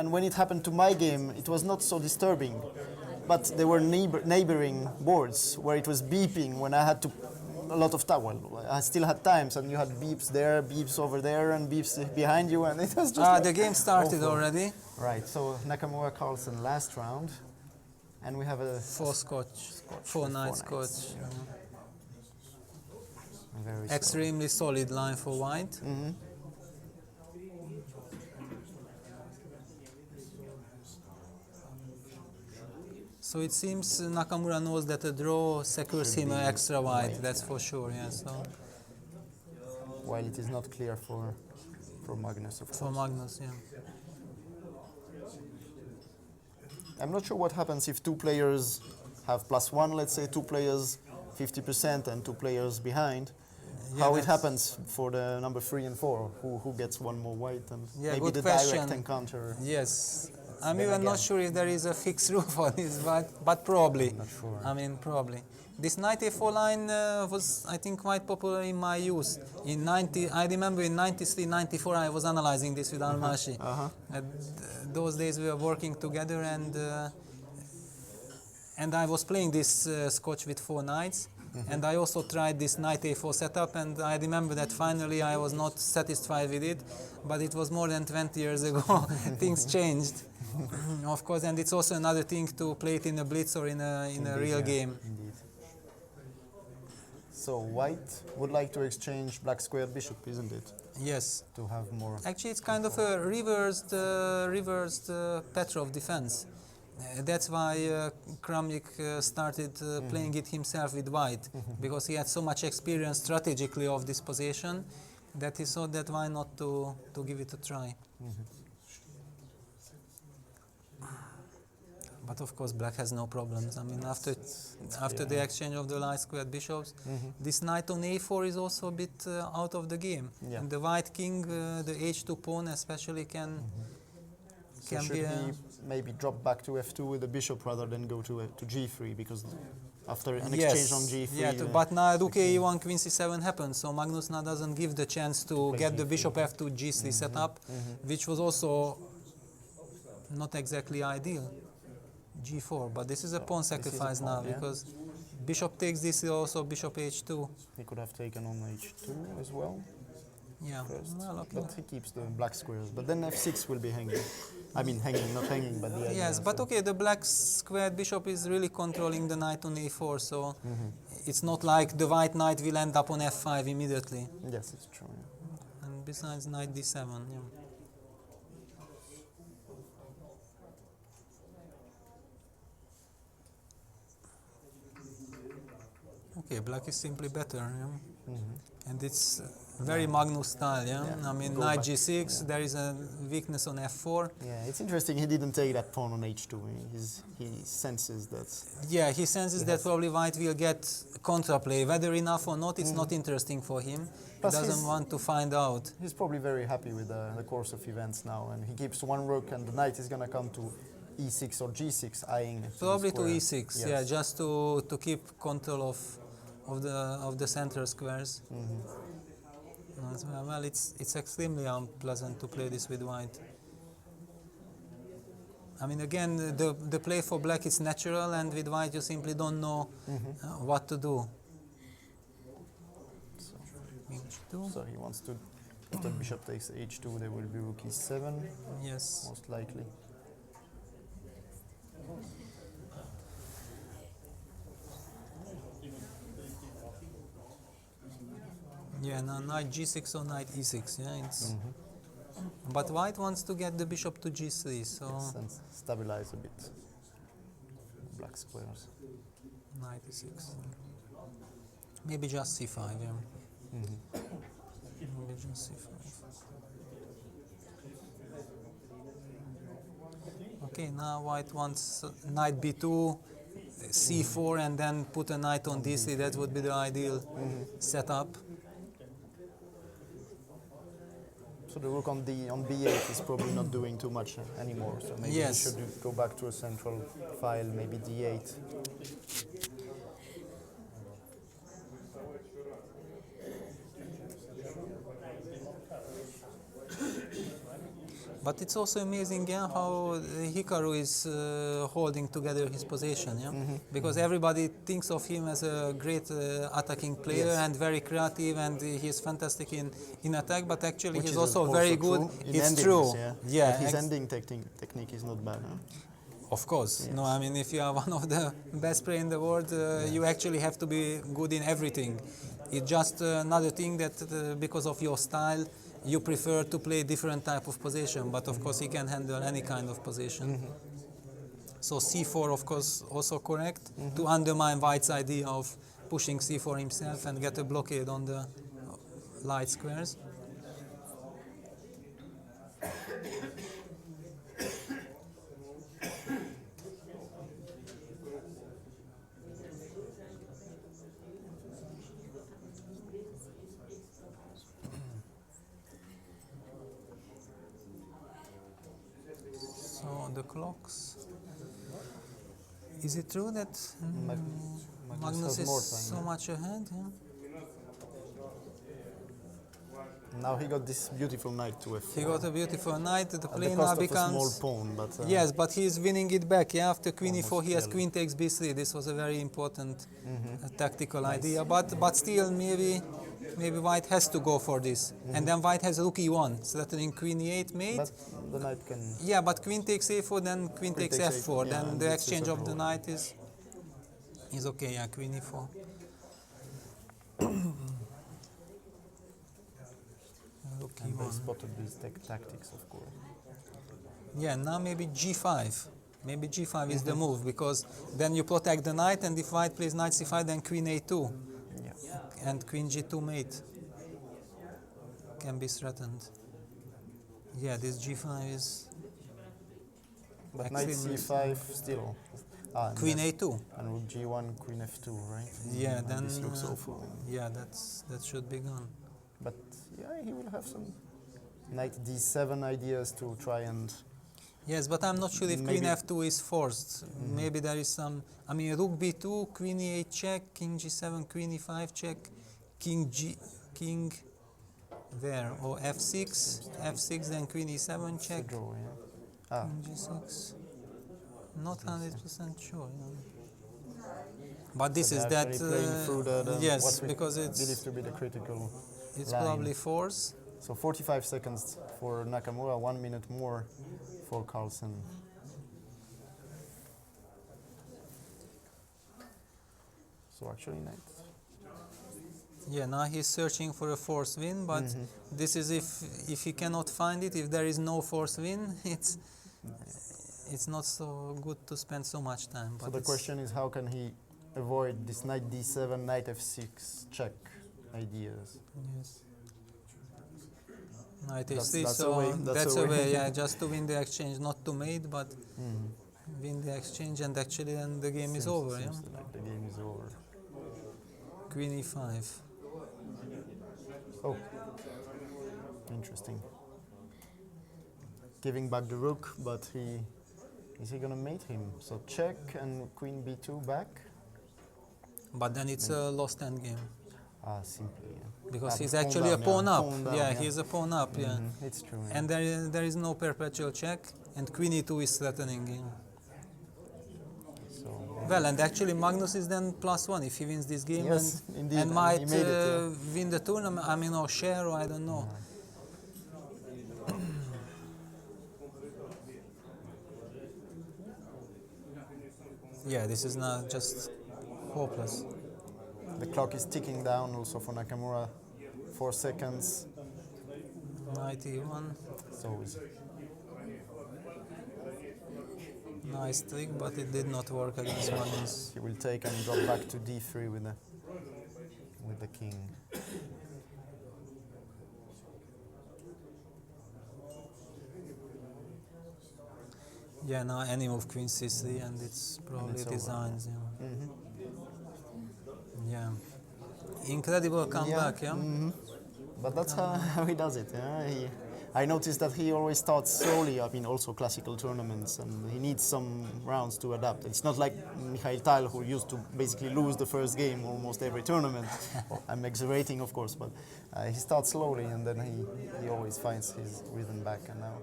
and when it happened to my game, it was not so disturbing. But there were neighboring boards where it was beeping when I had to a lot of time. Well, I still had times, and you had beeps there, beeps over there, and beeps behind you, and it was just. The game started awful. already. Right. So Nakamura Carlsen last round, and we have a 4 Scotch, 4 night Scotch. Yeah. Very Extremely solid line for white. Mm-hmm. So it seems Nakamura knows that a draw secures him an extra white, that's for sure, yeah. So while it is not clear for Magnus, of course. For Magnus, yeah. I'm not sure what happens if two players have +1, let's say 2 players 50% and 2 players behind. Yeah, how it happens for the number 3 and 4, who gets one more white, and yeah, maybe the question. direct encounter. Yes, I'm even not sure if there is a fixed rule for this, but probably. I'm not sure. I mean, probably. This knight a4 line was, I think, quite popular in my youth. I remember in 93, 94, I was analyzing this with Almashi. Those days we were working together, and I was playing this Scotch with 4 knights. And I also tried this knight a4 setup, and I remember that finally I was not satisfied with it, but it was more than 20 years ago. Things changed, of course, and it's also another thing to play it in a Blitz or in a real game. Indeed. So white would like to exchange black squared bishop, isn't it? Yes. To have more. Actually, it's kind of a reversed Petrov defense. That's why Kramnik started playing it himself with white, because he had so much experience strategically of this position that he thought that why not to give it a try. But of course black has no problems. I mean, after the exchange of the light squared bishops, this knight on a4 is also a bit out of the game. Yeah. And the white king, the h2 pawn especially can should he maybe drop back to f2 with the bishop rather than go to g3, because after an exchange on g3... Yeah, but now rook e1, queen c7 happens, so Magnus now doesn't give the chance to get the bishop f2 g3 setup, which was also not exactly ideal. g4, but this is a pawn sacrifice now, because bishop takes this, also bishop h2. He could have taken on h2 as well. Yeah, well, okay. But he keeps the black squares. But then f6 will be hanging. I mean, hanging, not hanging, but the idea. Yes, but okay, the black squared bishop is really controlling the knight on a4, so it's not like the white knight will end up on f5 immediately. Yes, it's true. Yeah. And besides, knight d7, yeah. Okay, black is simply better, yeah? And it's very Magnus style, yeah? I mean, knight g6, there is a weakness on f4. Yeah, it's interesting he didn't take that pawn on h2. He senses that... Yeah, he senses that probably white will get contraplay. Whether enough or not, it's not interesting for him. Plus he doesn't want to find out. He's probably very happy with the course of events now, and he keeps one rook, and the knight is going to come to e6 or g6, eyeing probably to e6, yes. Yeah, just to keep control of the center squares. Well, it's extremely unpleasant to play this with white. I mean, again, the play for black is natural, and with white you simply don't know what to do. So he wants to, if the bishop takes h2, there will be rook e7. Yes. Most likely. Yeah, now knight g6 or knight e6, yeah, it's... But white wants to get the bishop to g3, so... Yes, and stabilize a bit black squares. Knight e6. Maybe just c5, yeah. Maybe just c5. Okay, now white wants knight b2, c4, and then put a knight on d3. That would be the ideal setup. So the rook on b8 is probably not doing too much anymore. So maybe you should go back to a central file, maybe d8. But it's also amazing, yeah, how Hikaru is holding together his position, yeah? Because everybody thinks of him as a great attacking player Yes. and very creative, and he's fantastic in attack, but actually Which he's is also very good. true in It's endings, true. yeah. Yeah, But his ending technique is not bad, huh? of course. Yes. No, I mean, if you are one of the best players in the world, you actually have to be good in everything. It's just another thing that because of your style, you prefer to play different type of position, but of course he can handle any kind of position. So c4, of course, also correct to undermine White's idea of pushing c4 himself and get a blockade on the light squares. So the clocks. Is it true that Magnus has more is time, so yeah. much ahead? Yeah? Now he got this beautiful knight to f4. He got a beautiful knight. The at the play cost now of becomes. a small pawn, but Yes, but he is winning it back. Yeah, after queen e4, Almost he has yellow. queen takes b3. This was a very important tactical idea. But still, maybe White has to go for this. And then White has rook e1, threatening queen e8 mate. but the knight can. Yeah, but queen takes a4, then queen takes takes f4. yeah, Then and the this is exchange a of the draw. knight is okay. Yeah, queen e4. Rook And they e1. spotted these tactics, of course. Yeah, now maybe g5. Maybe g5 is the move, because then you protect the knight, and if White plays knight c5, then queen a2 Yeah. and queen g2 mate can be threatened. Yeah, this g5 is But knight Extremely c5 still. And queen then- a2. And rook g1, queen f2, right? Yeah, And then this looks awful. yeah, that should be gone. But yeah, he will have some knight d7 ideas to try and. Yes, but I'm not sure if Maybe- queen f2 is forced. Maybe there is some. I mean, rook b2, queen e8 check, king g7, queen e5 check, king where? Or f6, f6, then queen e7 It's a check, draw, yeah. Ah, king g6. Not 100% sure. Yeah. But this so is they're that. actually playing through the Yes, what we because believe it's to be the critical it's line. probably force. So 45 seconds for Nakamura, 1 minute more for Carlsen. So actually knight. Yeah, now he's searching for a force win, but this is if he cannot find it, if there is no force win, it's not so good to spend so much time. So But the it's- question is, how can he avoid this knight d7, knight f6 check ideas? Yes. Knight That's- h3, that's a so way, that's a way. yeah, just to win the exchange, not to mate, but win the exchange, and actually then the game is over, yeah? Seems like the game is over. Queen e5. Oh, interesting. Giving back the rook, but is he gonna mate him? So check and queen b2 back. But then it's a lost endgame, Ah, simply. Yeah. because he's pawn actually down, a pawn yeah. up. Pawn down, Yeah, he's a pawn up, yeah. It's true. Yeah. And there is no perpetual check, and queen e2 is threatening him. So Well, and actually Magnus is then +1 if he wins this game, Yes, and, indeed, and and might he made it, yeah. win the tournament. I mean, or share, or I don't know. Yeah, this is not just hopeless. the clock is ticking down also for Nakamura. 4 seconds. 91. So it's Nice trick, but it did not work against Magnus. he will take and drop back to d3 with the king. Yeah, now any move queen c3, and it's probably it's over. designs. Yeah. Yeah. Incredible comeback. Yeah. But that's how he does it. Yeah? I noticed that he always starts slowly. I mean, also classical tournaments, and he needs some rounds to adapt. It's not like Mikhail Tal, who used to basically lose the first game almost every tournament. Well, I'm exaggerating, of course, but he starts slowly, and then he always finds his rhythm back. And now